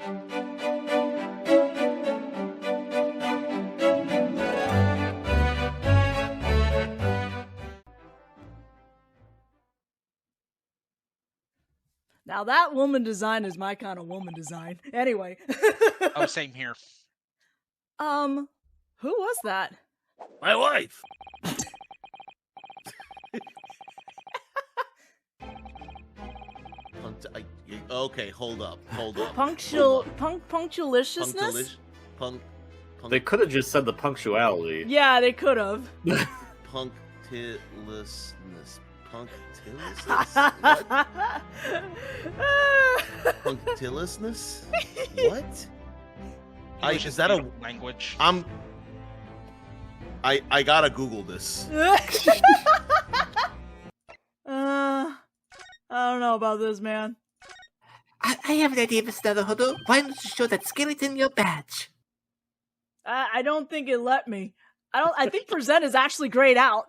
Now that woman design is my kind of woman design. Anyway. Oh, same here. Who was that? My wife. Okay, hold up. Punctualiciousness? They could have just said the punctuality. Yeah, they could have. Punctiliousness. Punctiliousness? What? Punctiliousness? What? Is that a language? I gotta Google this. I don't know about this, man. I have an idea, Mr. Naruhodo. Why don't you show that skeleton your badge? I don't think it let me. I think Present is actually grayed out.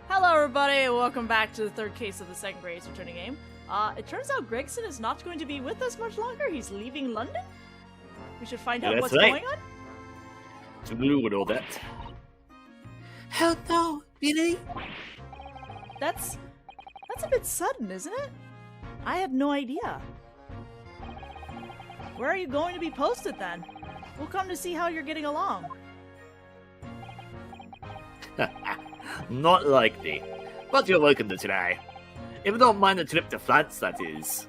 Hello, everybody, and welcome back to the third case of the second grade returning game. It turns out Gregson is not going to be with us much longer. He's leaving London. We should find out what's going on. To blue with all that. Hell no, really? That's a bit sudden, isn't it? I had no idea. Where are you going to be posted then? We'll come to see how you're getting along. Not likely. But you're welcome to try. If you don't mind a trip to France, that is.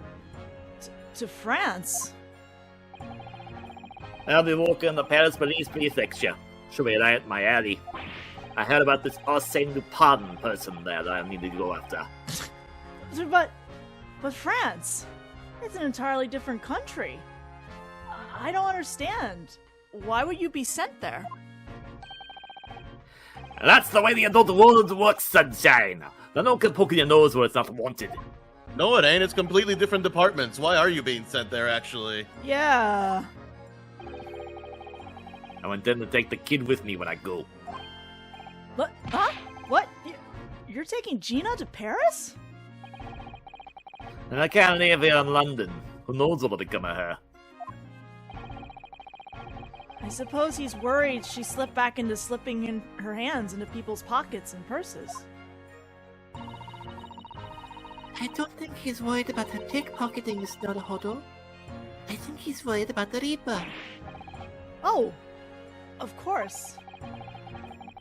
To France? I'll be working the Paris Police Prefecture. Should be right at my alley. I heard about this Arsène Lupin person there that I need to go after. But France? It's an entirely different country. I don't understand. Why would you be sent there? That's the way the adult world works, sunshine. No can poke in your nose where it's not wanted. No, it ain't. It's completely different departments. Why are you being sent there, actually? Yeah. I intend to take the kid with me when I go. But, huh? What? You're taking Gina to Paris? And I can't live here in London. Who knows what will become of her? I suppose he's worried she slipped back into slipping in her hands into people's pockets and purses. I don't think he's worried about her pickpocketing, Mr. Naruhodo. I think he's worried about the Reaper. Oh, of course.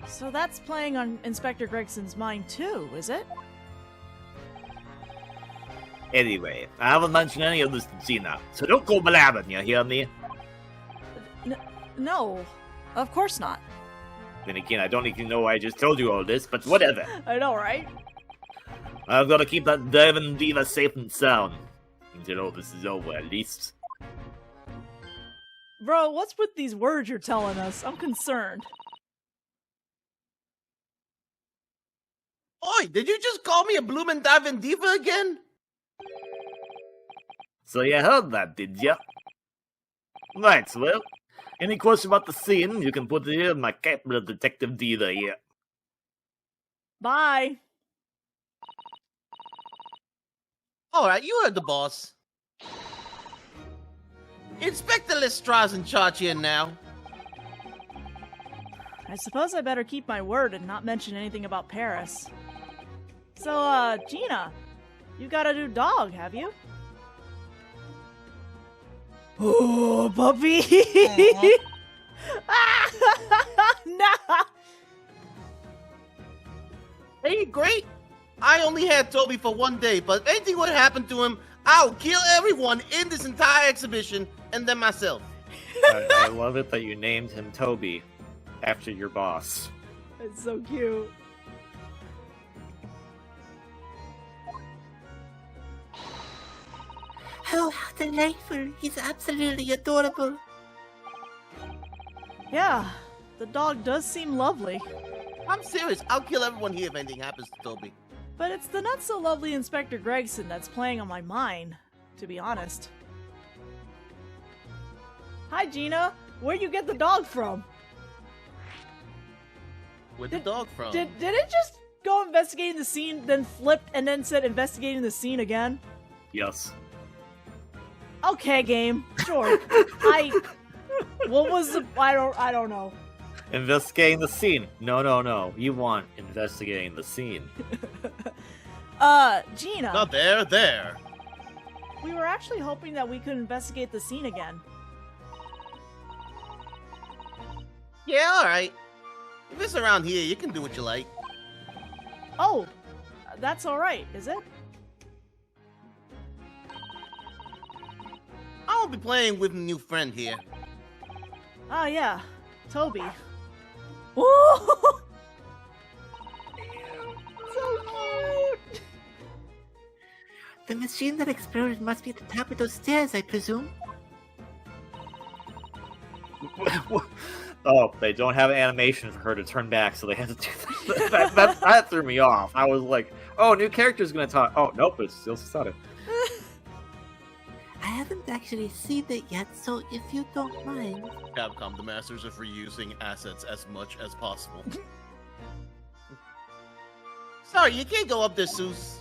So that's playing on Inspector Gregson's mind too, is it? Anyway, I haven't mentioned any of this to Gina, so don't go blabbing, you hear me? No, of course not. Then again, I don't even know why I just told you all this, but whatever. I know, right? I've got to keep that Devon diva safe and sound. Until all this is over, at least. Bro, what's with these words you're telling us? I'm concerned. Oi, did you just call me a bloomin' diving diva again? So you heard that, did ya? Right, well, any question about the scene, you can put it here in my capital detective dealer here. Bye. Alright, you heard the boss. Inspector Lestra's in charge here now. I suppose I better keep my word and not mention anything about Paris. So, Gina, you got a new dog, have you? Oh, puppy! No! Hey, great. I only had Toby for 1 day, but if anything would happen to him, I'll kill everyone in this entire exhibition, and then myself. I love it that you named him Toby, after your boss. It's so cute. Oh, how delightful. He's absolutely adorable. Yeah, the dog does seem lovely. I'm serious. I'll kill everyone here if anything happens to Toby. But it's the not-so-lovely Inspector Gregson that's playing on my mind, to be honest. Hi, Gina. Where'd you get the dog from? Where'd the dog from? Did it just go investigating the scene, then flipped, and then said investigating the scene again? Yes. Okay, game. Sure. What was the? I don't know. Investigating the scene. No. You want investigating the scene. Gina. Not there. We were actually hoping that we could investigate the scene again. Yeah, alright. If it's around here, you can do what you like. Oh, that's alright, is it? I'll be playing with a new friend here. Oh, yeah. Toby. Whoa! So cute! The machine that exploded must be at the top of those stairs, I presume. Oh, they don't have an animation for her to turn back, so they had to do that. That threw me off. I was like, oh, new character's gonna talk. Oh, nope, it's still Susato. I haven't actually seen it yet, so if you don't mind... Capcom, the masters of reusing assets as much as possible. Sorry, you can't go up there, Seuss.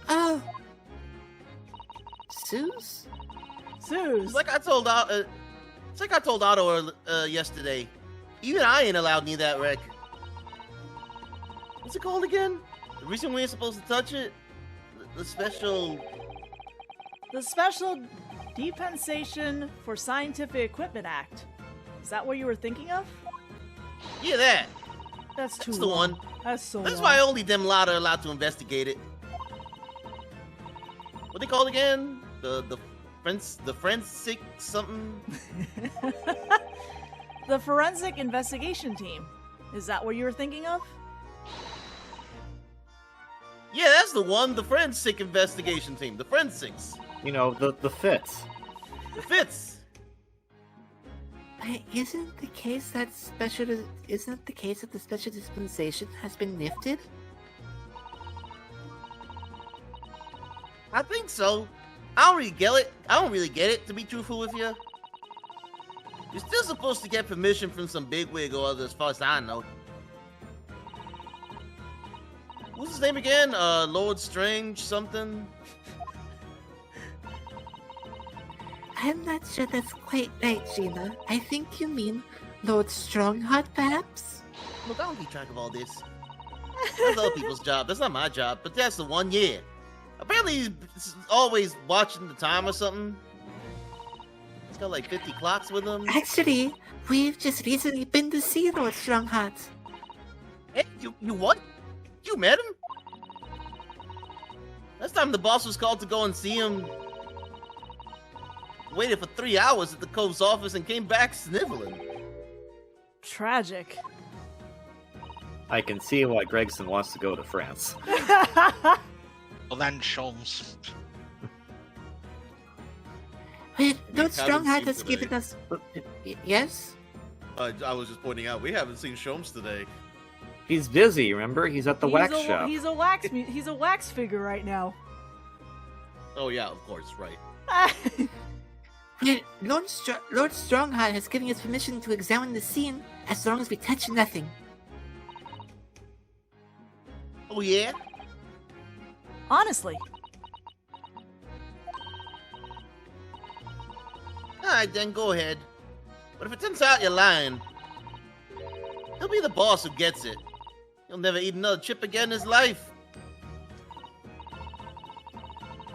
Oh. Zeus? Zeus. It's like I told Otto yesterday. Even I ain't allowed near that wreck. What's it called again? The reason we ain't supposed to touch it? The special Dispensation for Scientific Equipment Act. Is that what you were thinking of? Yeah, that. That's too That's the long. one. That's so That's long. why only them lot are allowed to investigate it. What they called again? The forensic something? The Forensic Investigation Team. Is that what you were thinking of? Yeah, that's the one. The forensic investigation team. The forensics. You know, the fits. The fits. But isn't it the case that the special dispensation has been lifted? I think so. I don't really get it, to be truthful with you. You're still supposed to get permission from some bigwig or other, as far as I know. What's his name again? Lord Strange something? I'm not sure that's quite right, Gina. I think you mean Lord Strongheart, perhaps? Look, I don't keep track of all this. That's other people's job. That's not my job, but that's the one, yeah. Apparently he's always watching the time or something. He's got like 50 clocks with him. Actually, we've just recently been to see Lord Strongheart. Hey, you what? You met him? Last time the boss was called to go and see him, waited for 3 hours at the Cove's office and came back sniveling. Tragic. I can see why Gregson wants to go to France. Well then, Sholmes. Wait, Lord haven't Strongheart seen has today. given us... Yes? I was just pointing out, we haven't seen Sholmes today. He's busy, remember? He's at the wax shop. He's a wax figure right now. Oh yeah, of course, right. Wait, Lord Strongheart has given us permission to examine the scene as long as we touch nothing. Oh yeah? Honestly. Alright then, go ahead. But if it turns out you're lying, he'll be the boss who gets it. He'll never eat another chip again in his life.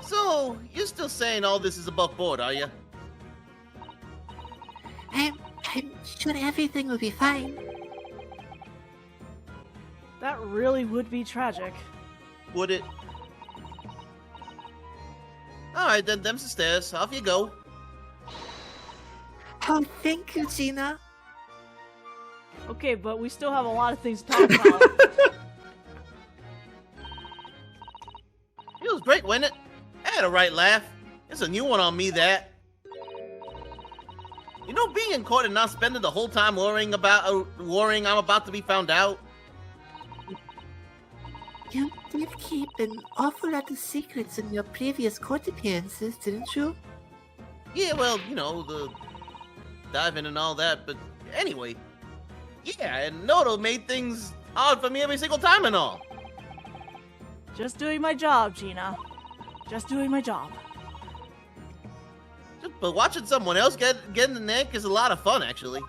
So, you're still saying all this is above board, are you? I'm sure everything will be fine. That really would be tragic. Would it? Alright then, them's the stairs. Off you go. Oh, thank you, Gina. Okay, but we still have a lot of things to talk about. It was great, wasn't it? I had a right laugh. It's a new one on me, that. You know, being in court and not spending the whole time worrying I'm about to be found out. You did keep an awful lot of secrets in your previous court appearances, didn't you? Yeah, well, you know, the diving and all that, but anyway. Yeah, and Noto made things hard for me every single time and all. Just doing my job, Gina. Just doing my job. But watching someone else get in the neck is a lot of fun, actually.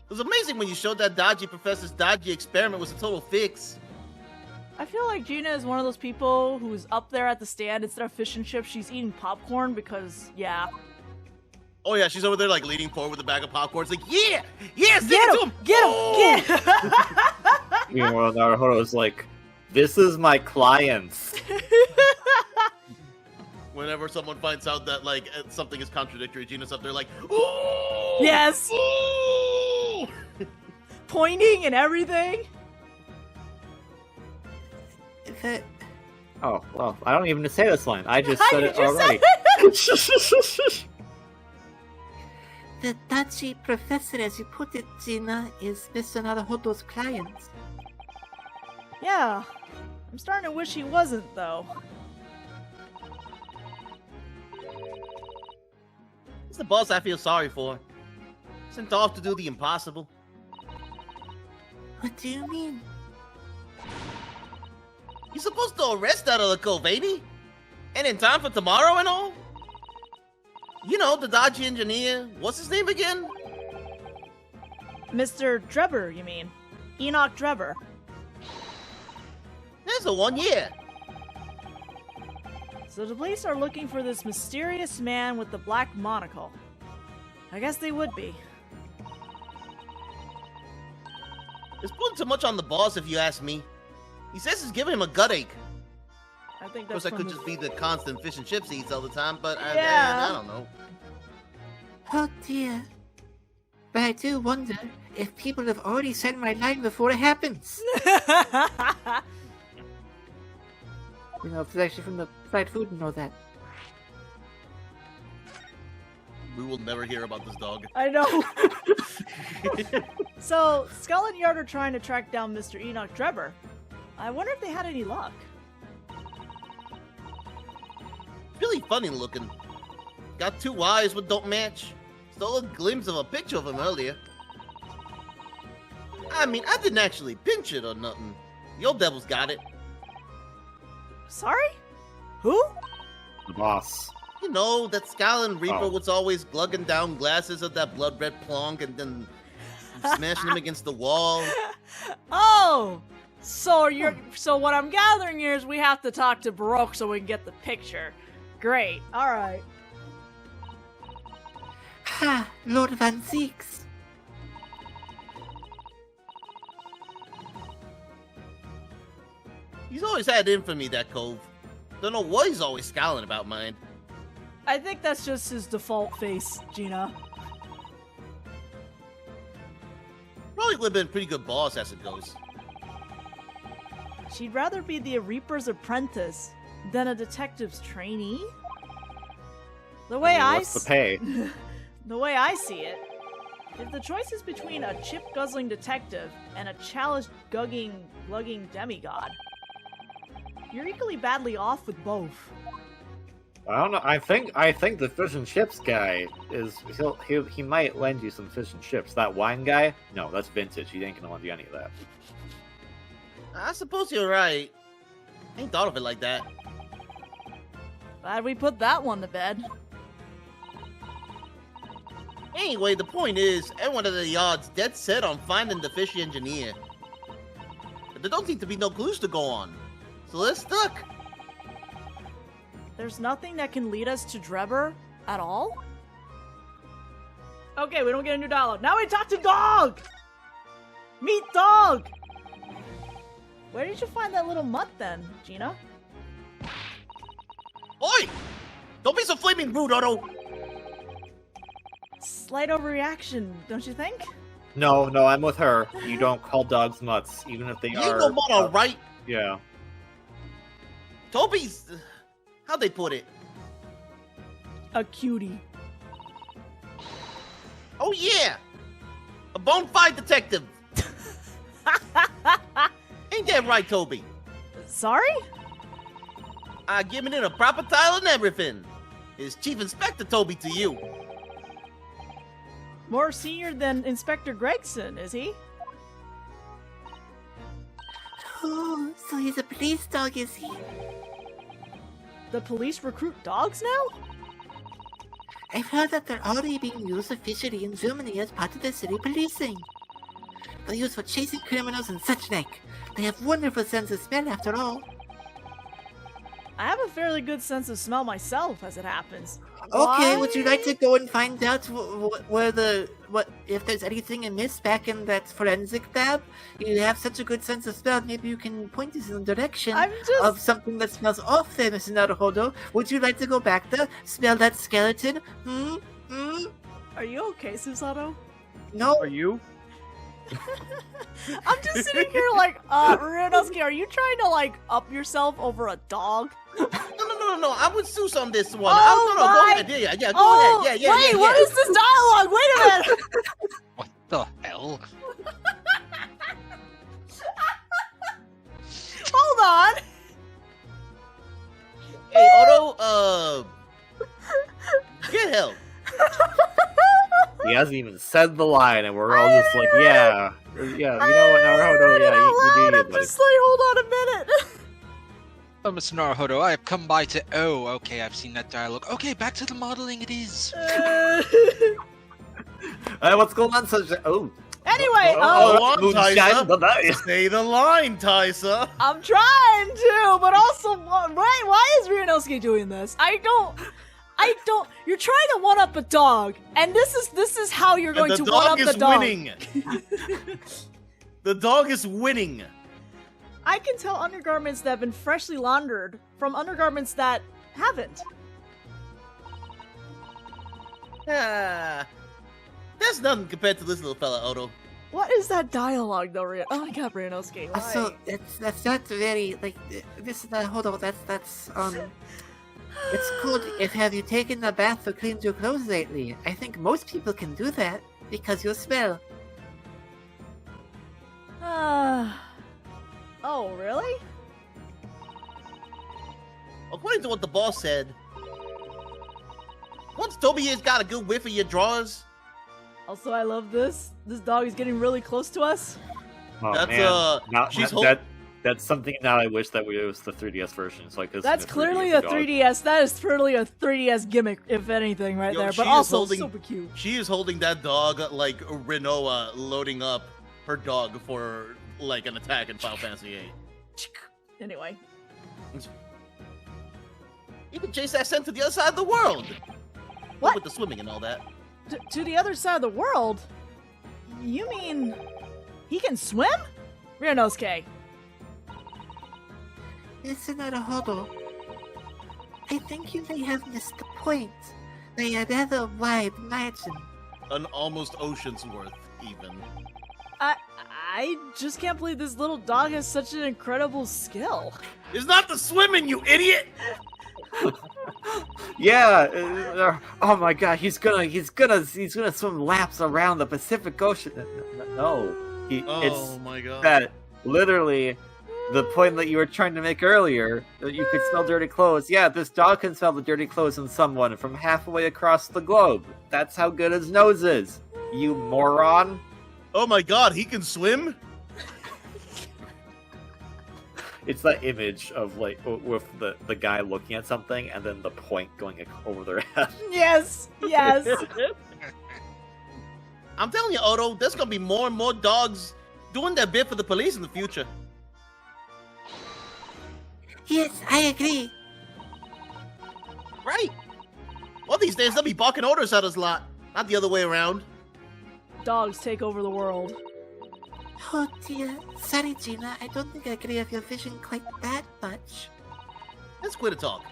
It was amazing when you showed that dodgy professor's dodgy experiment was a total fix. I feel like Gina is one of those people who's up there at the stand instead of fish and chips, she's eating popcorn because, yeah. Oh yeah, she's over there like leaning forward with a bag of popcorn. It's like, yeah, stick Get it to him! him, Get him! Oh! Meanwhile, Naruto's like, this is my clients. Whenever someone finds out that like something is contradictory, Gina's up there like, ooh, Yes! ooh! Pointing and everything. The, Oh, well, I don't even say this line. I just I said it just already. the dodgy professor, as you put it, Gina, is Mr. Naruto's client. Yeah. I'm starting to wish he wasn't, though. It's the boss I feel sorry for. Sent off to do the impossible. What do you mean? You're supposed to arrest that other Co, baby. And in time for tomorrow and all? You know, the dodgy engineer. What's his name again? Mr. Drebber, you mean? Enoch Drebber. There's the one, yeah. So the police are looking for this mysterious man with the black monocle. I guess they would be. It's putting too much on the boss, if you ask me. He says it's giving him a gut ache. I think Of course, that's that could from just be the constant fish and chips he eats all the time, but Yeah. I don't know. Oh dear. But I do wonder if people have already said my line before it happens. You know, if it's actually from the fried food and all that. We will never hear about this dog. I know. So, Skull and Yard are trying to track down Mr. Enoch Drebber. I wonder if they had any luck. Really funny looking. Got two eyes which don't match. Stole a glimpse of a picture of him earlier. I mean, I didn't actually pinch it or nothing. The old devil's got it. Sorry? Who? The boss. You know, that Scowling Reaper Oh. was always glugging down glasses of that blood red plonk and then smashing him against the wall. Oh! So what I'm gathering here is we have to talk to Baroque so we can get the picture. Great. Alright. Ha! Lord Van Zeeks. He's always had infamy, that cove. Don't know what he's always scowling about, mind. I think that's just his default face, Gina. Probably would have been a pretty good boss as it goes. She'd rather be the Reaper's apprentice than a detective's trainee? The way What's the pay? The way I see it, if the choice is between a chip-guzzling detective and a chalice-gugging demigod, you're equally badly off with both. I don't know. I think the fish and chips guy is he might lend you some fish and chips. That wine guy, no, that's vintage. He ain't gonna lend you any of that. I suppose you're right. Ain't thought of it like that. Glad we put that one to bed. Anyway, the point is, everyone at the yard's dead set on finding the fishy engineer. But there don't seem to be no clues to go on. So they're stuck. There's nothing that can lead us to Drebber at all? Okay, we don't get a new dialogue. Now we talk to Dog! Meet Dog! Where did you find that little mutt then, Gina? Oi! Don't be so flaming rude, Otto! Slight overreaction, don't you think? No, I'm with her. You don't call dogs mutts, even if they You are. ain't no motto, right? Yeah. Toby's... How'd they put it? A cutie. Oh yeah! A bona fide detective! Ain't that right, Toby? Sorry? Giving it a proper title and everything. Is Chief Inspector Toby to you? More senior than Inspector Gregson, is he? Oh, so he's a police dog, is he? the police recruit dogs now? I've heard that they're already being used officially in Germany as part of the city policing. They're used for chasing criminals and such like. They have wonderful sense of smell after all. I have a fairly good sense of smell myself, as it happens. Okay, would you like to go and find out what if there's anything amiss back in that forensic lab? You have such a good sense of smell, maybe you can point us in the direction of something that smells off there, Mr. Naruhodo. Would you like to go back there, smell that skeleton? Are you okay, Susato? No. Are you? I'm just sitting here like, Ryunosuke, are you trying to, like, up yourself over a dog? No, I'm with Seuss on this one. Oh, Go ahead. Yeah, go ahead. Yeah. Wait, what is this dialogue? Wait a minute! What the hell? Hold on! Hey, Otto, get help. He hasn't even said the line, and we're all just like, yeah. You know what, Naruhodo, yeah, you do I'm just like, hold on a minute. Oh, Mr. Naruhodo, I have come by to... Oh, okay, I've seen that dialogue. Okay, back to the modeling it is. What's going on, Sunshine? Oh. Anyway, Taisa. Say the line, Taisa. I'm trying to, but also, why is Ryunosuke doing this? I don't. You're trying to one up a dog, and this is how you're going to one up the dog. Winning. The dog is winning. I can tell undergarments that have been freshly laundered from undergarments that haven't. That's nothing compared to this little fella, Odo. What is that dialogue, though, Oh my god, Ryunosuke, why? So, that's not very, like, this is not, hold on, that's, it's called, have you taken a bath or cleaned your clothes lately? I think most people can do that, because you'll smell. Oh, really? According to what the boss said, once Toby here's got a good whiff of your drawers... Also, I love this. This dog is getting really close to us. Oh, That's, man. That's something now I wish that it was the 3DS version. So that's clearly a 3DS. That is clearly a 3DS gimmick, if anything, right there. But also super cute. She is holding that dog like Rinoa loading up her dog for like an attack in Final Fantasy VIII. Anyway, you can chase that scent to the other side of the world. What? With the swimming and all that. To the other side of the world? You mean he can swim? Ryunosuke. Listen, Naruhodo. I think you may have missed the point. They are rather wide margin. An almost ocean's worth, even. I just can't believe this little dog has such an incredible skill. It's not the swimming, you idiot! Yeah. Oh my God, he's gonna swim laps around the Pacific Ocean. No, Oh my God. That literally the point that you were trying to make earlier, that you could smell dirty clothes. Yeah, this dog can smell the dirty clothes in someone from halfway across the globe. That's how good his nose is. You moron. Oh my God, he can swim? It's that image of like with the guy looking at something and then the point going over their head. Yes. I'm telling you, Odo, there's gonna be more and more dogs doing their bit for the police in the future. Yes, I agree. Right. One of these days, they'll be barking orders at us a lot. Not the other way around. Dogs take over the world. Oh dear. Sorry, Gina. I don't think I agree with your vision quite that much. Let's quit a talk.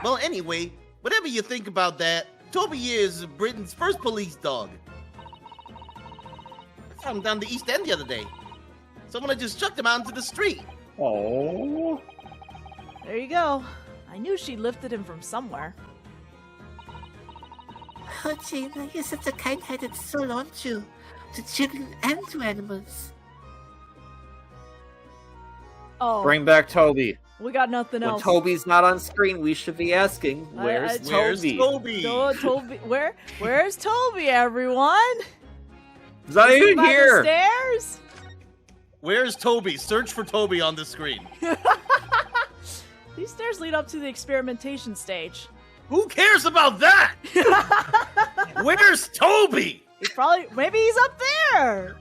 Well, anyway, whatever you think about that, Toby is Britain's first police dog. I found him down the East End the other day. Someone had just chucked him out into the street. Oh. There you go. I knew she lifted him from somewhere. Oh, Gina, you're such a kind-hearted soul, aren't you? To children and to animals. Oh. Bring back Toby. We got nothing When else. Toby's not on screen, we should be asking, where's Toby? Toby? Where's Toby, everyone? He's not even By the here! stairs? Where's Toby? Search for Toby on the screen. These stairs lead up to the experimentation stage. Who cares about that? Where's Toby? Maybe he's up there.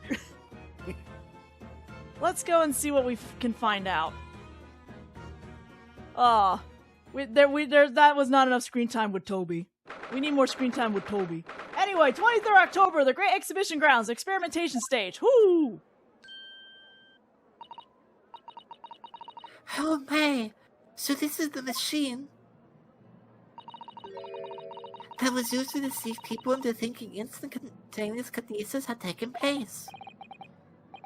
Let's go and see what we can find out. That was not enough screen time with Toby. We need more screen time with Toby. Anyway, 23rd October, the Great Exhibition Grounds, experimentation stage. Whoo! Oh my, so this is the machine that was used to deceive people into thinking instantaneous kinesis had taken place.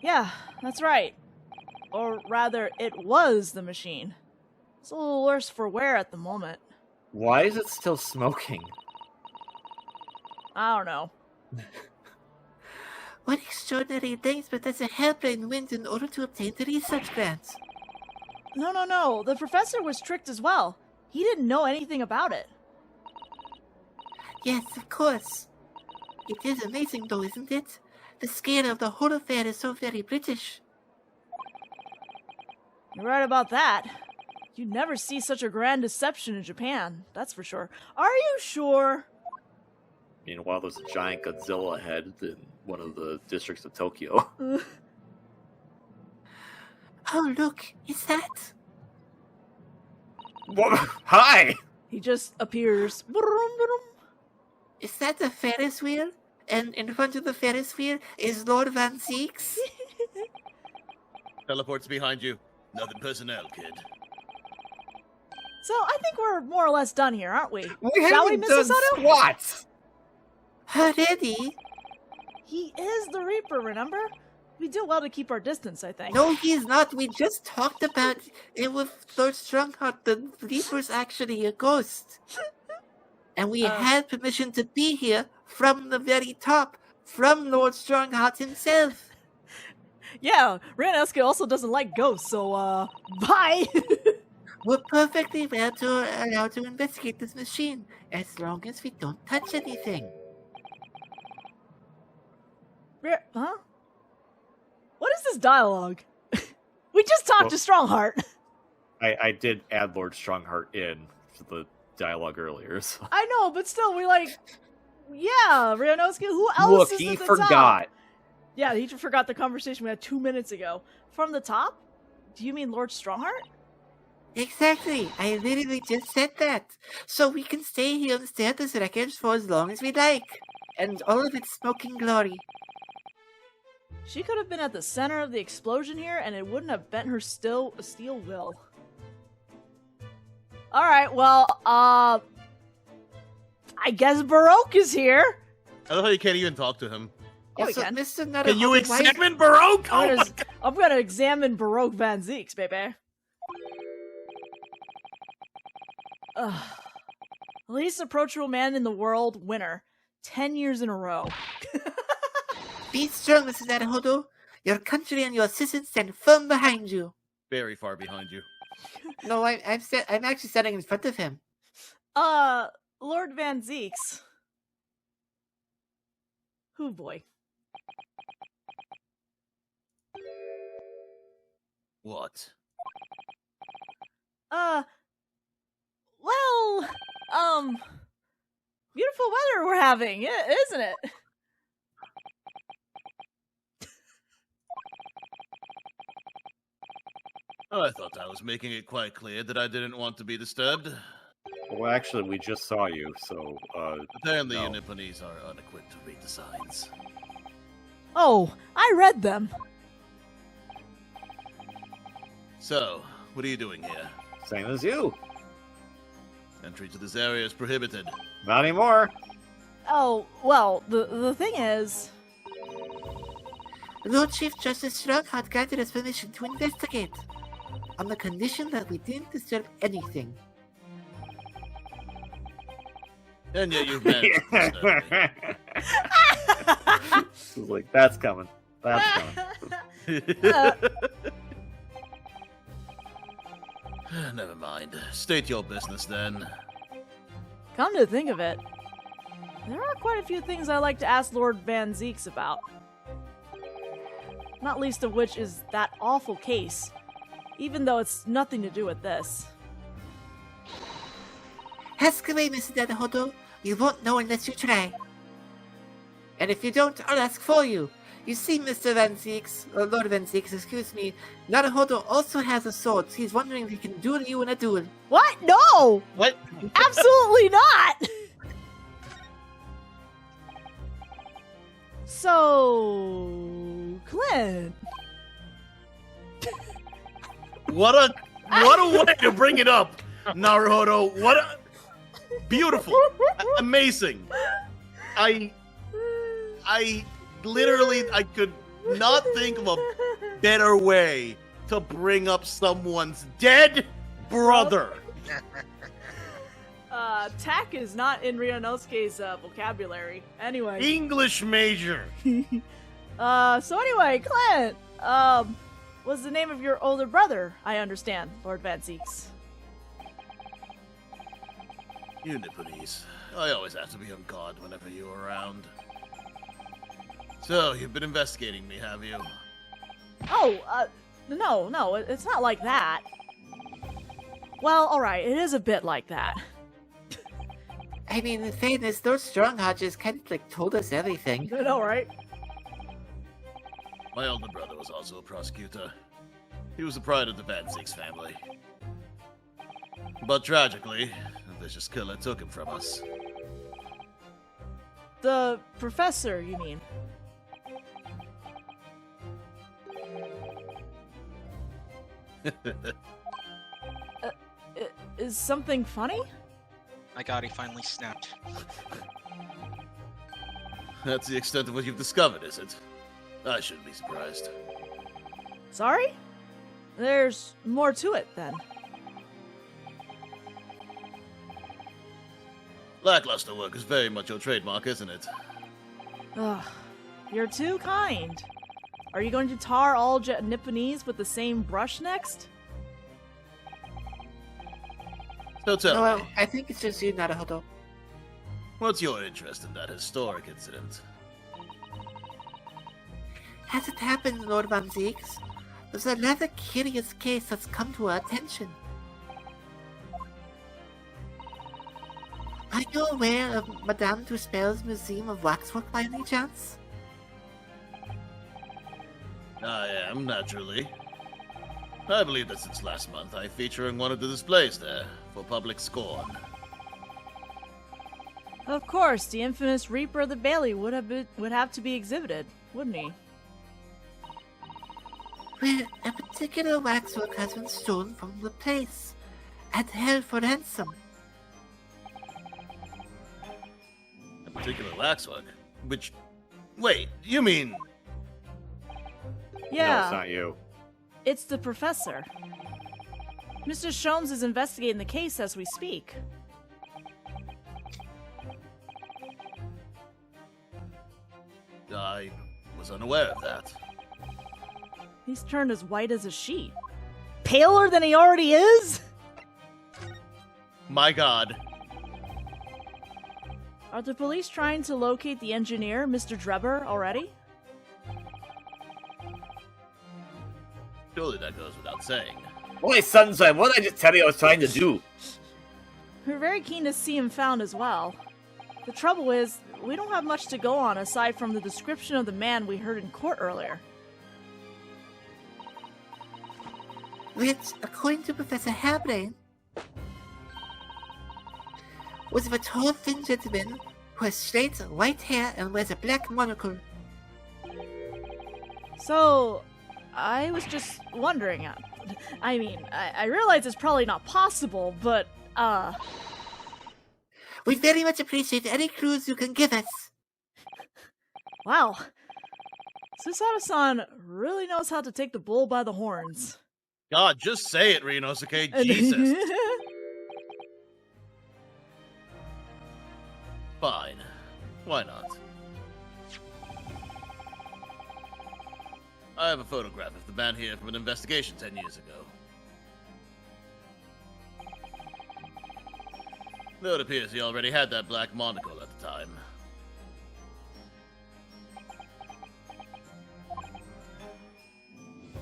Yeah, that's right. Or rather, it was the machine. It's a little worse for wear at the moment. Why is it still smoking? I don't know. What extraordinary things, but there's a hairbrained wind in order to obtain the research grants. No. The professor was tricked as well. He didn't know anything about it. Yes, of course. It is amazing though, isn't it? The scale of the whole affair is so very British. You're right about that. You'd never see such a grand deception in Japan, that's for sure. Are you sure? Meanwhile, there's a giant Godzilla head in one of the districts of Tokyo. Oh, look, is that? What? Hi! He just appears. Is that a Ferris wheel? And in front of the Ferris wheel is Lord Van Zeeks? Teleport's behind you. Nothing personnel, kid. So, I think we're more or less done here, aren't we? Shall we, Mrs. Soto? Squats! Already? He is the Reaper, remember? We do well to keep our distance, I think. No, he's not. We just talked about it with Lord Strongheart. The Reaper's actually a ghost. And we had permission to be here from the very top, from Lord Strongheart himself. Yeah, Ranaska also doesn't like ghosts, so, bye! We're perfectly well allowed to investigate this machine, as long as we don't touch anything. Huh? What is this dialogue? We just talked to Strongheart. I did add Lord Strongheart in to the dialogue earlier. So. I know, but still, yeah, Ryanosuke, who else is he at the forgot. top? Yeah, he forgot the conversation we had 2 minutes ago. From the top? Do you mean Lord Strongheart? Exactly. I literally just said that. So we can stay here and stare at this record for as long as we like. And all of its smoking glory. She could have been at the center of the explosion here, and it wouldn't have bent her steel will. Alright, well, I guess Baroque is here. I love how you can't even talk to him. Yeah, Also, we can. Mr. Nutter, Can you examine Baroque? I'm gonna examine Baroque Van Zeeks, baby. Least approachable man in the world, winner. 10 years in a row. Be strong, Mrs. Naruhodo. Your country and your citizens stand firm behind you. Very far behind you. No, I'm actually standing in front of him. Lord Van Zeeks. Hoo boy. What? Well, beautiful weather we're having, isn't it? Oh, I thought I was making it quite clear that I didn't want to be disturbed. Well, actually, we just saw you, so, Apparently no. you Nipponese are unequipped to read the signs. Oh, I read them. So, what are you doing here? Same as you. Entry to this area is prohibited. Not anymore. Oh, well, the thing is... Lord Chief Justice Strongheart granted us permission to investigate. On the condition that we didn't disturb anything. And yet you've managed to disturb me. This is like, that's coming. That's coming. Never mind. State your business then. Come to think of it, there are quite a few things I like to ask Lord Van Zeeks about. Not least of which is that awful case, even though it's nothing to do with this. Ask away, Mr. Naruhodo. You won't know unless you try. And if you don't, I'll ask for you. You see, Mr. Van Zieks, or Lord Van Zieks, excuse me, Naruhodo also has a sword. He's wondering if he can duel you in a duel. What? No! What? Absolutely not! So, Clint. What a way to bring it up, Naruhodo. What a beautiful, amazing. I literally, I could not think of a better way to bring up someone's dead brother. Tack is not in Ryunosuke's vocabulary. Anyway. English major. So anyway, Clint, what's the name of your older brother? I understand, Lord Van Zieks. You Nipponese. I always have to be on guard whenever you're around. So, you've been investigating me, have you? Oh, no, it's not like that. Well, alright, it is a bit like that. I mean, in fairness, those strong hodges kind of like told us everything. I know, right? My older brother was also a prosecutor. He was the pride of the Van Zieks family. But tragically, a vicious killer took him from us. The professor, you mean? Is something funny? My god, he finally snapped. That's the extent of what you've discovered, is it? I shouldn't be surprised. Sorry? There's more to it, then. Lackluster work is very much your trademark, isn't it? Ugh, you're too kind. Are you going to tar all Nipponese with the same brush next? So tell No, me, I think it's just you, Naruhodo. what's your interest in that historic incident? Has it happened, Lord Van Zieks? There's a rather curious case that's come to our attention. Are you aware of Madame Duspel's Museum of Waxwork by any chance? I am, naturally. I believe that since last month I feature in one of the displays there, for public scorn. Of course, the infamous Reaper of the Bailey would have to be exhibited, wouldn't he? Where a particular waxwork has been stolen from the place, and held for ransom. A particular waxwork? Which... Wait, you mean... Yeah. No, it's not you. It's the professor. Mr. Sholmes is investigating the case as we speak. I was unaware of that. He's turned as white as a sheet. Paler than he already is? My god. Are the police trying to locate the engineer, Mr. Drebber, already? Surely that goes without saying. Boy, Sunshine, what did I just tell you I was trying to do? We're very keen to see him found as well. The trouble is, we don't have much to go on aside from the description of the man we heard in court earlier. Which, according to Professor Hairbrain, was of a tall, thin gentleman who has straight, white hair and wears a black monocle. So, I was just wondering. I mean, I realize it's probably not possible, but, We very much appreciate any clues you can give us. wow. Susato-san really knows how to take the bull by the horns. God, just say it, Ryunosuke. Jesus. Fine. Why not? I have a photograph of the man here from an investigation 10 years ago. Though it appears he already had that black monocle at the time.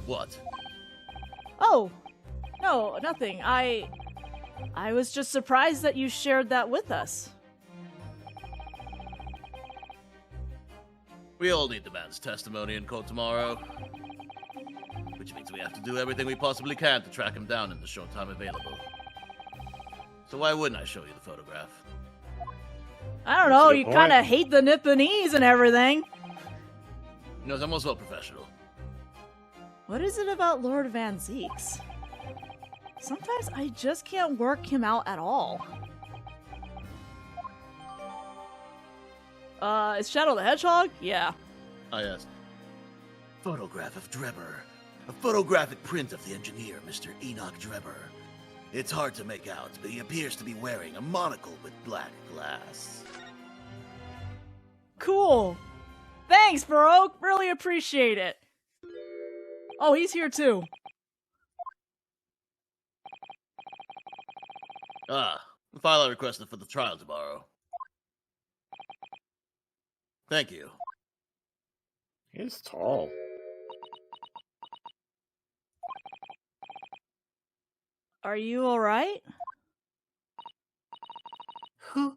What? Oh, no, nothing. I was just surprised that you shared that with us. We all need the man's testimony in court tomorrow. Which means we have to do everything we possibly can to track him down in the short time available. So why wouldn't I show you the photograph? I don't know, you kind of hate the Nipponese and everything. He knows I'm also professional. What is it about Lord Van Zeeks? Sometimes I just can't work him out at all. Is Shadow the Hedgehog? Yeah. Ah, yes. Photograph of Drebber. A photographic print of the engineer, Mr. Enoch Drebber. It's hard to make out, but he appears to be wearing a monocle with black glass. Cool. Thanks, Baroque. Really appreciate it. Oh, he's here too. Ah, the file I requested for the trial tomorrow. Thank you. He's tall. Are you alright? Who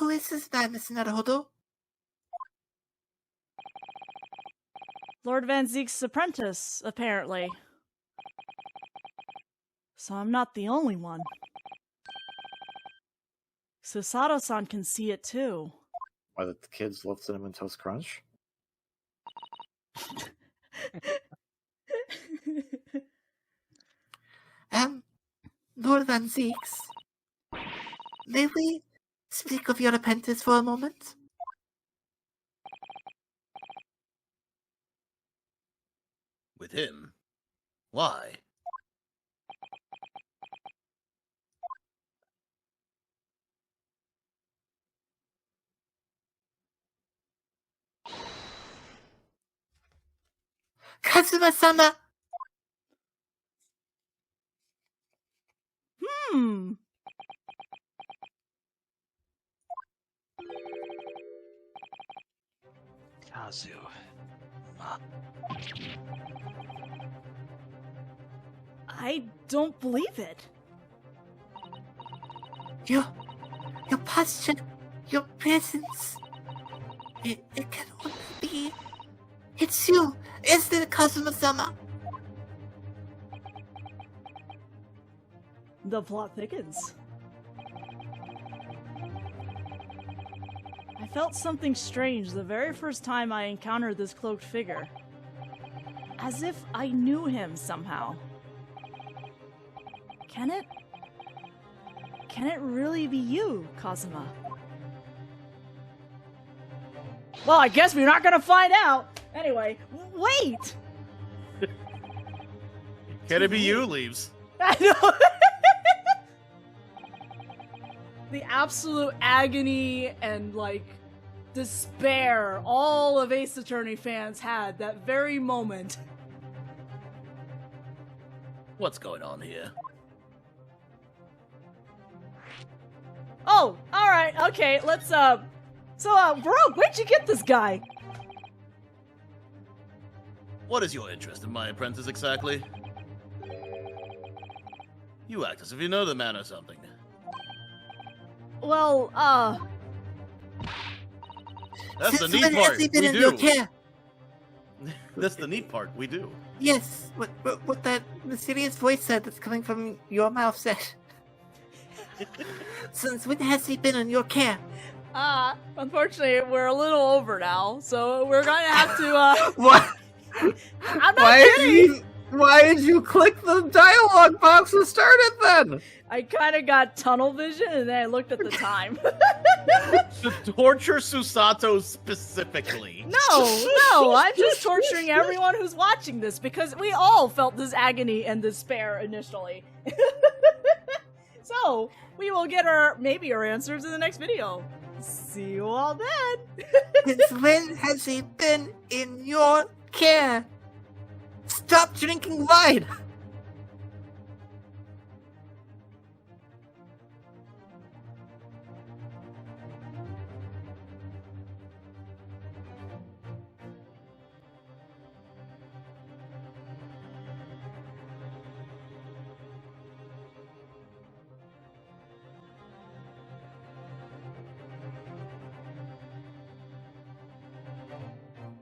is this man, Mr. Naruhodo? Lord Van Zeek's apprentice, apparently. So I'm not the only one. Susato-san can see it too. Why, the kids love Cinnamon Toast Crunch? Lord Van Zeeks, may we speak of your apprentice for a moment? With him? Why? Kazuma-sama! Kazu. I don't believe it. Your posture, your presence. It can only be. It's you, isn't it, Kazuma-sama? The plot thickens. I felt something strange the very first time I encountered this cloaked figure. As if I knew him somehow. Can it really be you, Kazuma? Well, I guess we're not gonna find out! Anyway, wait! Can it be you, Leaves? I know! The absolute agony and, like, despair all of Ace Attorney fans had that very moment. What's going on here? Oh, alright, okay, let's, Baroque, where'd you get this guy? What is your interest in my apprentice exactly? You act as if you know the man or something. Well, That's the Since neat when part. has he been We in your do. care? That's the neat part. We do. Yes, what that mysterious voice said that's coming from your mouth said. Since when has he been in your care? unfortunately, we're a little over now, so we're gonna have to, What? I'm not kidding! Why did you click the dialogue box and start it then? I kinda got tunnel vision, and then I looked at the time. To torture Susato specifically. No, I'm just torturing everyone who's watching this, because we all felt this agony and despair initially. So, we will get maybe our answers in the next video. See you all then! Since when has he been in your care? Stop drinking wine!